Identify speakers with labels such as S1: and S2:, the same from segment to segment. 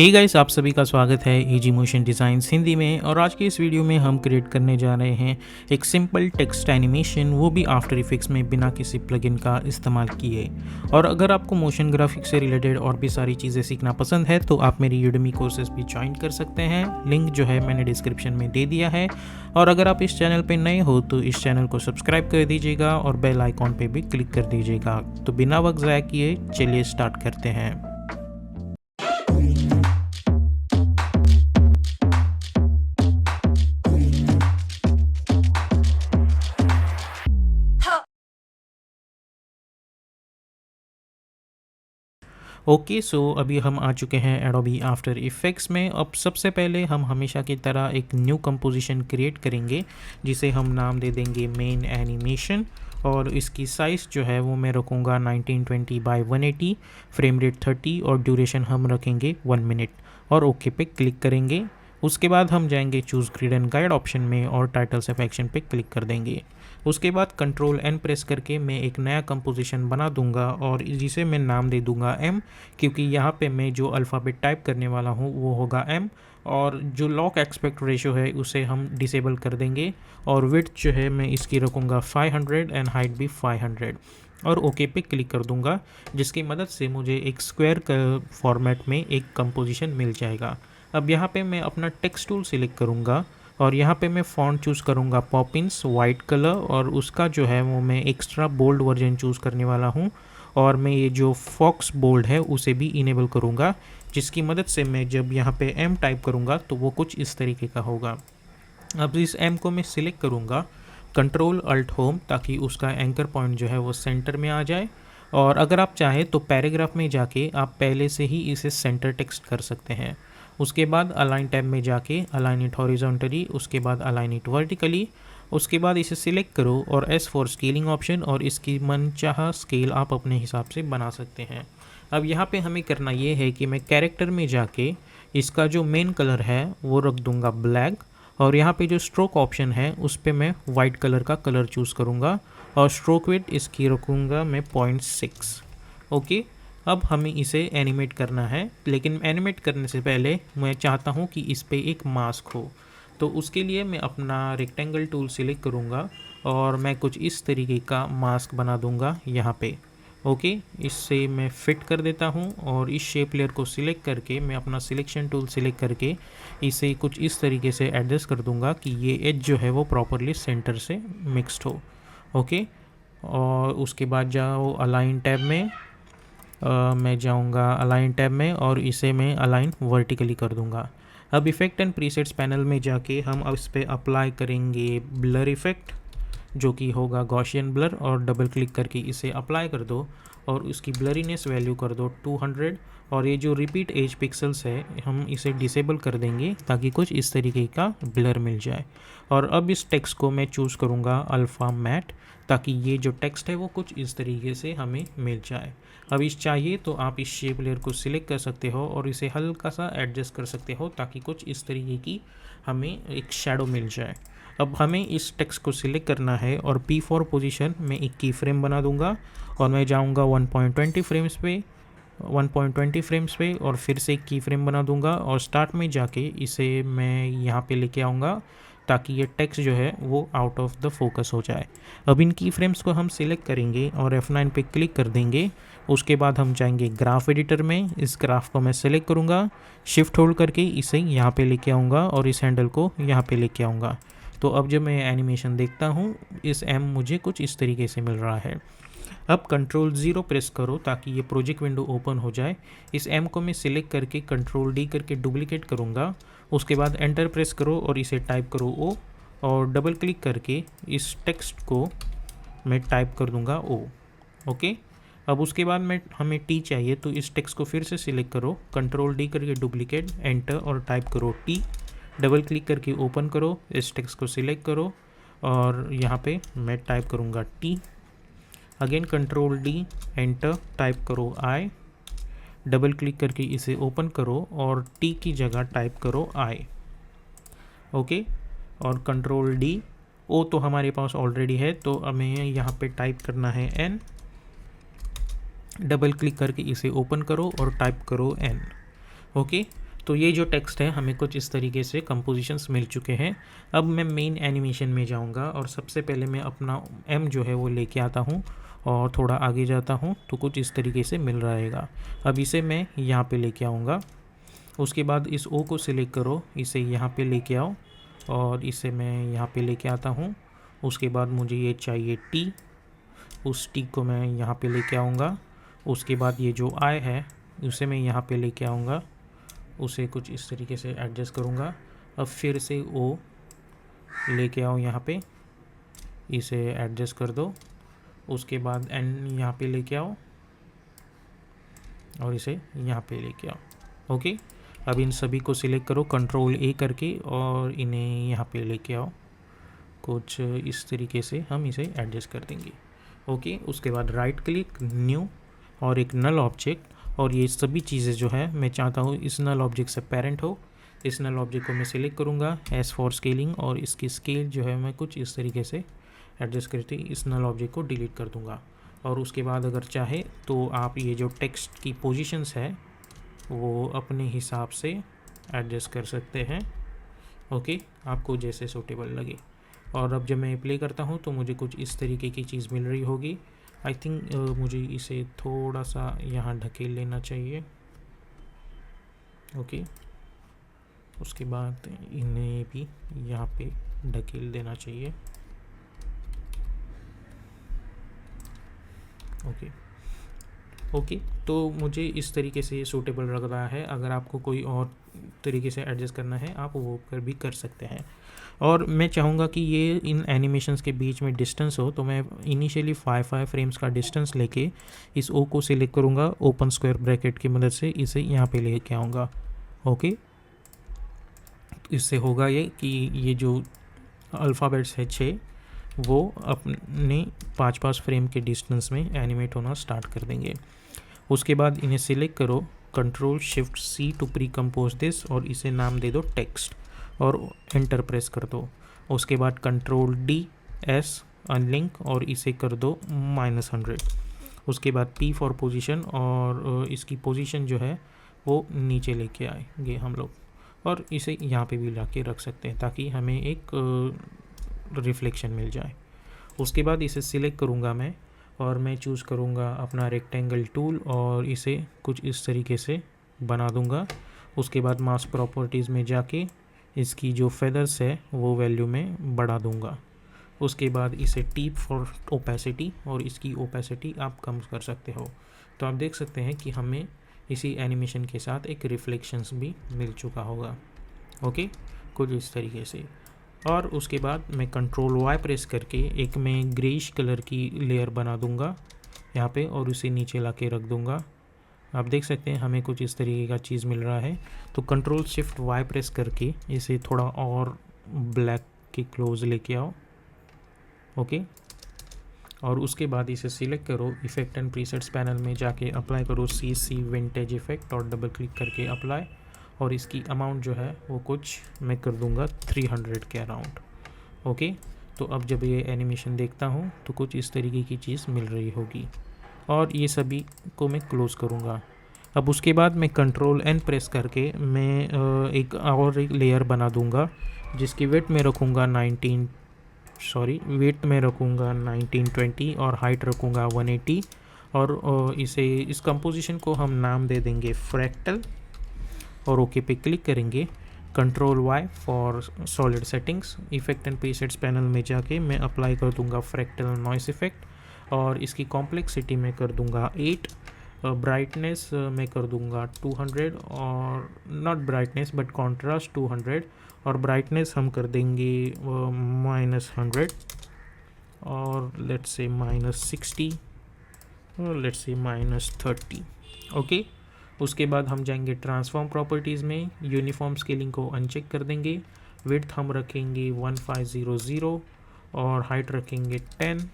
S1: Hey guys, आप सभी का स्वागत है इजी मोशन डिज़ाइंस हिंदी में। और आज के इस वीडियो में हम क्रिएट करने जा रहे हैं एक सिंपल टेक्स्ट एनिमेशन, वो भी आफ्टर इफेक्ट्स में बिना किसी प्लगइन का इस्तेमाल किए। और अगर आपको मोशन ग्राफिक्स से रिलेटेड और भी सारी चीज़ें सीखना पसंद है तो आप मेरी यूडेमी कोर्सेज भी ज्वाइन कर सकते हैं। लिंक जो है मैंने डिस्क्रिप्शन में दे दिया है। और अगर आप इस चैनल पर नए हो तो इस चैनल को सब्सक्राइब कर दीजिएगा और बेल आइकॉन पर भी क्लिक कर दीजिएगा। तो बिना वक्त ज़ाया किए चलिए स्टार्ट करते हैं। ओके सो अभी हम आ चुके हैं एडोबी आफ्टर इफ़ेक्ट्स में। अब सबसे पहले हम हमेशा की तरह एक न्यू कंपोजिशन क्रिएट करेंगे जिसे हम नाम दे देंगे मेन एनिमेशन। और इसकी साइज़ जो है वो मैं रखूँगा 1920 बाई 180, फ्रेम रेट 30 और ड्यूरेशन हम रखेंगे 1 मिनट और ओके पे क्लिक करेंगे। उसके बाद हम जाएंगे choose grid and guide option में और टाइटल सेलेक्शन पे क्लिक कर देंगे। उसके बाद कंट्रोल एन प्रेस करके मैं एक नया कंपोजिशन बना दूंगा और जिसे मैं नाम दे दूंगा एम, क्योंकि यहाँ पे मैं जो अल्फ़ाबेट टाइप करने वाला हूँ वो होगा एम। और जो लॉक एक्सपेक्ट रेशो है उसे हम डिसेबल कर देंगे और विड्थ जो है मैं इसकी रखूँगा 500 एंड हाइट भी 500 और ओके पे क्लिक कर दूंगा, जिसकी मदद से मुझे एक स्क्वायर फॉर्मेट में एक कंपोजिशन मिल जाएगा। अब यहाँ पे मैं अपना टेक्स्ट टूल सिलेक्ट करूँगा और यहाँ पे मैं फ़ॉन्ट चूज़ करूँगा पॉपिंस वाइट कलर, और उसका जो है वो मैं एक्स्ट्रा बोल्ड वर्जन चूज़ करने वाला हूँ। और मैं ये जो फॉक्स बोल्ड है उसे भी इनेबल करूँगा, जिसकी मदद से मैं जब यहाँ पे एम टाइप करूँगा तो वो कुछ इस तरीके का होगा। अब इस एम को मैं सिलेक्ट करूँगा कंट्रोल अल्ट होम, ताकि उसका एंकर पॉइंट जो है वो सेंटर में आ जाए। और अगर आप चाहें तो पैराग्राफ में जाके आप पहले से ही इसे सेंटर टेक्स्ट कर सकते हैं। उसके बाद अलाइन टैब में जाके अलाइन इट हॉरिजॉन्टली, उसके बाद अलाइन इट वर्टिकली। उसके बाद इसे सिलेक्ट करो और एस फॉर स्केलिंग ऑप्शन, और इसकी मनचाहा स्केल आप अपने हिसाब से बना सकते हैं। अब यहाँ पे हमें करना ये है कि मैं कैरेक्टर में जाके इसका जो मेन कलर है वो रख दूँगा ब्लैक, और यहाँ पे जो स्ट्रोक ऑप्शन है उस पर मैं वाइट कलर का कलर चूज़ करूँगा और स्ट्रोक विड्थ इसकी रखूँगा मैं 0.6। ओके, अब हमें इसे एनिमेट करना है, लेकिन एनिमेट करने से पहले मैं चाहता हूँ कि इस पे एक मास्क हो। तो उसके लिए मैं अपना रेक्टेंगल टूल सिलेक्ट करूँगा और मैं कुछ इस तरीके का मास्क बना दूँगा यहाँ पे। ओके, इससे मैं फिट कर देता हूँ और इस शेप लेयर को सिलेक्ट करके मैं अपना सिलेक्शन टूल सिलेक्ट करके इसे कुछ इस तरीके से एडजस्ट कर दूँगा कि ये एज जो है वो प्रॉपरली सेंटर से मिक्सड हो। ओके, और उसके बाद जाओ अलाइन टैब में। मैं जाऊंगा अलाइन टैब में और इसे मैं अलाइन वर्टिकली कर दूंगा। अब इफ़ेक्ट एंड प्रीसेट्स पैनल में जाके हम अब इस पर अप्लाई करेंगे ब्लर इफ़ेक्ट, जो कि होगा गॉसियन ब्लर, और डबल क्लिक करके इसे अप्लाई कर दो और उसकी ब्लरीनेस वैल्यू कर दो 200। और ये जो रिपीट एज पिक्सल्स है हम इसे डिसेबल कर देंगे ताकि कुछ इस तरीके का ब्लर मिल जाए। और अब इस टेक्स्ट को मैं चूज़ करूँगा अल्फ़ा मैट, ताकि ये जो टेक्स्ट है वो कुछ इस तरीके से हमें मिल जाए। अब इस चाहिए तो आप इस शेप लेयर को सिलेक्ट कर सकते हो और इसे हल्का सा एडजस्ट कर सकते हो ताकि कुछ इस तरीके की हमें एक शैडो मिल जाए। अब हमें इस टेक्स्ट को सिलेक्ट करना है और P4 पोजीशन में एक की फ्रेम बना दूंगा और मैं जाऊंगा 1.20 फ्रेम्स पे और फिर से एक की फ्रेम बना दूंगा और स्टार्ट में जाके इसे मैं यहाँ पे लेके आऊँगा ताकि ये टेक्स्ट जो है वो आउट ऑफ द फोकस हो जाए। अब इन की फ्रेम्स को हम सिलेक्ट करेंगे और F9 पे क्लिक कर देंगे। उसके बाद हम जाएंगे ग्राफ एडिटर में। इस ग्राफ को मैं सिलेक्ट करूँगा, शिफ्ट होल्ड करके इसे यहाँ पे लेके आऊँगा और इस हैंडल को यहाँ पे लेके आऊँगा। तो अब जब मैं एनिमेशन देखता हूँ इस एम मुझे कुछ इस तरीके से मिल रहा है। अब कंट्रोल 0 प्रेस करो ताकि ये प्रोजेक्ट विंडो ओपन हो जाए। इस एम को मैं सिलेक्ट करके कंट्रोल D करके डुप्लीकेट करूँगा। उसके बाद एंटर प्रेस करो और इसे टाइप करो O, और डबल क्लिक करके इस टेक्स्ट को मैं टाइप कर दूँगा O। ओके, अब उसके बाद हमें T चाहिए तो इस टेक्स्ट को फिर से सिलेक्ट करो, कंट्रोल D करके डुप्लीकेट, एंटर और टाइप करो T। डबल क्लिक करके ओपन करो, इस टेक्स्ट को सिलेक्ट करो और यहाँ पे मैं टाइप करूँगा T। Again control D, enter, type करो I। डबल क्लिक करके इसे ओपन करो और T की जगह टाइप करो I। ओके, और कंट्रोल D, O तो हमारे पास ऑलरेडी है तो हमें यहाँ पे टाइप करना है N। डबल क्लिक करके इसे ओपन करो और टाइप करो N। ओके, तो ये जो टेक्स्ट है हमें कुछ इस तरीके से कंपोजिशंस मिल चुके हैं। अब मैं मेन एनिमेशन में जाऊंगा और सबसे पहले मैं अपना एम जो है वो लेके आता हूँ और थोड़ा आगे जाता हूँ तो कुछ इस तरीके से मिल रहेगा। अब इसे मैं यहाँ पे लेके आऊँगा। उसके बाद इस ओ को सिलेक्ट करो, इसे यहाँ पे लेके आओ और इसे मैं यहाँ पे लेके आता हूँ। उसके बाद मुझे ये चाहिए टी, उस टी को मैं यहाँ पे लेके आऊँगा। उसके बाद ये जो आई है उसे मैं यहाँ पे लेके आऊँगा, उसे कुछ इस तरीके से एडजस्ट करूँगा। अब फिर से ओ लेके आओ यहाँ पे, इसे एडजस्ट कर दो। उसके बाद एन यहाँ पे लेके आओ और इसे यहाँ पे लेके आओ। ओके, अब इन सभी को सिलेक्ट करो कंट्रोल ए करके और इन्हें यहाँ पे लेके आओ। कुछ इस तरीके से हम इसे एडजस्ट कर देंगे। ओके, उसके बाद राइट क्लिक, न्यू और एक नल ऑब्जेक्ट, और ये सभी चीज़ें जो है मैं चाहता हूँ इस नल ऑब्जेक्ट से पेरेंट हो। इस नल ऑब्जेक्ट को मैं सिलेक्ट करूँगा, एस फॉर स्केलिंग, और इसकी स्केल जो है मैं कुछ इस तरीके से एडजस्ट करके इस नल ऑब्जेक्ट को डिलीट कर दूँगा। और उसके बाद अगर चाहे तो आप ये जो टेक्स्ट की पोजीशंस है वो अपने हिसाब से एडजस्ट कर सकते हैं। ओके, आपको जैसे सूटेबल लगे। और अब जब मैं प्ले करता हूँ तो मुझे कुछ इस तरीके की चीज़ मिल रही होगी। आई थिंक मुझे इसे थोड़ा सा यहाँ ढकेल लेना चाहिए। ओके, उसके बाद इन्हें भी यहाँ पे ढकेल देना चाहिए। ओके, तो मुझे इस तरीके से सूटेबल लग रहा है। अगर आपको कोई और तरीके से एडजस्ट करना है आप वो भी कर सकते हैं। और मैं चाहूँगा कि ये इन एनिमेशंस के बीच में डिस्टेंस हो, तो मैं इनिशियली 5 फ्रेम्स का डिस्टेंस लेके इस ओ को सिलेक्ट करूँगा, ओपन स्क्वायर ब्रैकेट की मदद से इसे यहाँ पे लेके आऊँगा। ओके, इससे होगा ये कि ये जो अल्फ़ाबेट्स है 6 वो अपने 5 फ्रेम के डिस्टेंस में एनिमेट होना स्टार्ट कर देंगे। उसके बाद इन्हें सिलेक्ट करो, control shift C to precompose this, और इसे नाम दे दो टेक्स्ट और एंटर प्रेस कर दो। उसके बाद कंट्रोल डी एस अनलिंक और इसे कर दो -100। उसके बाद पी फॉर पोजीशन, और इसकी पोजीशन जो है वो नीचे लेके आएंगे हम लोग, और इसे यहाँ पे भी लाके रख सकते हैं ताकि हमें एक रिफ्लेक्शन मिल जाए। उसके बाद इसे सिलेक्ट करूँगा मैं और मैं चूज़ करूँगा अपना रेक्टेंगल टूल और इसे कुछ इस तरीके से बना दूँगा। उसके बाद मास्क प्रॉपर्टीज़ में जाके इसकी जो फेदर्स है वो वैल्यू में बढ़ा दूँगा। उसके बाद इसे टीप फॉर ओपेसिटी, और इसकी ओपेसिटी आप कम कर सकते हो। तो आप देख सकते हैं कि हमें इसी एनिमेशन के साथ एक रिफ्लेक्शंस भी मिल चुका होगा। ओके, कुछ इस तरीके से। और उसके बाद मैं कंट्रोल वाई प्रेस करके एक मैं ग्रेइश कलर की लेयर बना दूंगा यहाँ पे और उसे नीचे ला के रख दूंगा। आप देख सकते हैं हमें कुछ इस तरीके का चीज़ मिल रहा है। तो कंट्रोल शिफ्ट वाई प्रेस करके इसे थोड़ा और ब्लैक के क्लोज लेके आओ। ओके, और उसके बाद इसे सिलेक्ट करो, इफेक्ट एंड प्रीसेट्स पैनल में जाके अप्लाई करो सी विंटेज इफेक्ट और डबल क्लिक करके अप्लाई, और इसकी अमाउंट जो है वो कुछ मैं कर दूंगा 300 के अराउंड। ओके, तो अब जब ये एनिमेशन देखता हूँ तो कुछ इस तरीके की चीज़ मिल रही होगी, और ये सभी को मैं क्लोज़ करूँगा। अब उसके बाद मैं कंट्रोल एन प्रेस करके मैं एक लेयर बना दूँगा जिसकी वेट में रखूँगा 1920 और हाइट रखूँगा 180, और इस कंपोजिशन को हम नाम दे देंगे फ्रैक्टल, और ओके पे क्लिक करेंगे। Control Y for solid settings, effect and presets panel में जाके मैं अप्लाई कर दूंगा फ्रैक्टल नॉइस इफेक्ट, और इसकी कॉम्प्लेक्सिटी में कर दूंगा 8, ब्राइटनेस मैं कर दूंगा 200, और नॉट ब्राइटनेस बट कॉन्ट्रास्ट 200, और ब्राइटनेस हम कर देंगे -100, और लेट्स से -60, और लेट्स से -30। ओके, उसके बाद हम जाएंगे ट्रांसफॉर्म प्रॉपर्टीज़ में, यूनिफॉर्म स्केलिंग को अनचेक कर देंगे, विड्थ हम रखेंगे 1500 और हाइट रखेंगे 10।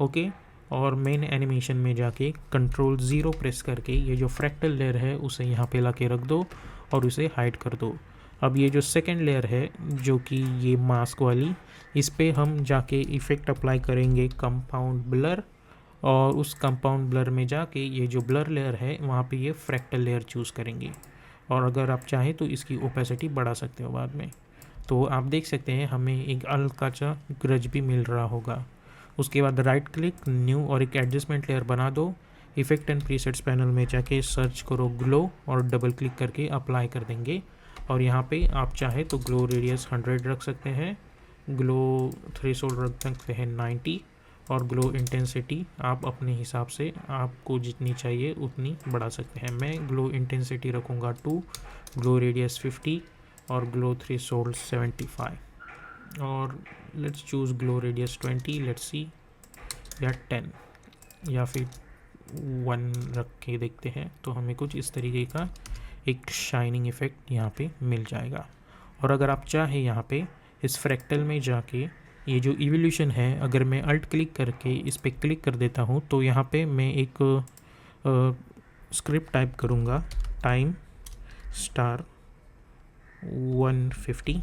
S1: ओके, और मेन एनिमेशन में जाके कंट्रोल 0 प्रेस करके ये जो फ्रैक्टल लेयर है उसे यहाँ पे ला के रख दो और उसे हाइड कर दो। अब ये जो सेकेंड लेयर है जो कि ये मास्क वाली, इस पे हम जाके इफ़ेक्ट अप्लाई करेंगे कंपाउंड ब्लर, और उस कंपाउंड ब्लर में जाके ये जो ब्लर लेयर है वहाँ पे ये फ्रैक्टल लेयर चूज़ करेंगे। और अगर आप चाहें तो इसकी ओपेसिटी बढ़ा सकते हो बाद में। तो आप देख सकते हैं हमें एक हल्का सा ग्रज भी मिल रहा होगा। उसके बाद राइट क्लिक, न्यू और एक एडजस्टमेंट लेयर बना दो। इफेक्ट एंड प्रीसेट्स पैनल में जाके सर्च करो ग्लो और डबल क्लिक करके अप्लाई कर देंगे। और यहाँ पे आप चाहे तो ग्लो रेडियस 100 रख सकते हैं, ग्लो थ्रेशोल्ड रख सकते हैं 90, और ग्लो इंटेंसिटी आप अपने हिसाब से आपको जितनी चाहिए उतनी बढ़ा सकते हैं। मैं ग्लो इंटेंसिटी रखूँगा 2, ग्लो रेडियस 50 और ग्लो थ्रेशोल्ड 75। और let's choose glow radius 20, let's see, या 10 या फिर 1 रख के देखते हैं। तो हमें कुछ इस तरीके का एक शाइनिंग इफ़ेक्ट यहाँ पे मिल जाएगा। और अगर आप चाहें यहाँ पे इस फ्रैक्टल में जाके ये जो इवोल्यूशन है, अगर मैं अल्ट क्लिक करके इस पर क्लिक कर देता हूँ तो यहाँ पे मैं एक स्क्रिप्ट टाइप करूँगा, टाइम स्टार 150,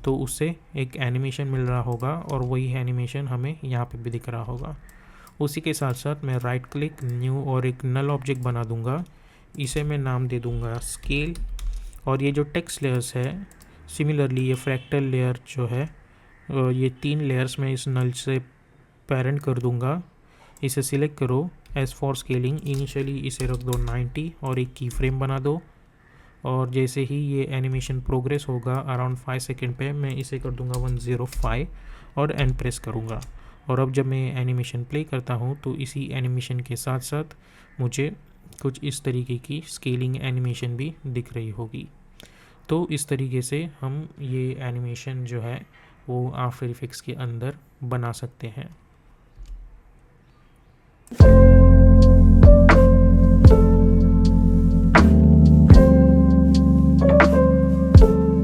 S1: तो उससे एक एनिमेशन मिल रहा होगा और वही एनिमेशन हमें यहाँ पे भी दिख रहा होगा। उसी के साथ साथ मैं राइट क्लिक, न्यू और एक नल ऑब्जेक्ट बना दूंगा। इसे मैं नाम दे दूंगा स्केल। और ये जो टेक्स्ट लेयर्स है, सिमिलरली ये फ्रैक्टल लेयर जो है, ये 3 लेयर्स में इस नल से पेरेंट कर दूंगा। इसे सिलेक्ट करो, एज फॉर स्केलिंग इनिशियली इसे रख दो 90 और एक की फ्रेम बना दो। और जैसे ही ये एनिमेशन प्रोग्रेस होगा अराउंड 5 सेकेंड पे, मैं इसे कर दूंगा 105 और एंड प्रेस करूँगा। और अब जब मैं एनिमेशन प्ले करता हूँ तो इसी एनिमेशन के साथ साथ मुझे कुछ इस तरीके की स्केलिंग एनिमेशन भी दिख रही होगी। तो इस तरीके से हम ये एनिमेशन जो है वो आफ्टर इफेक्ट्स के अंदर बना सकते हैं।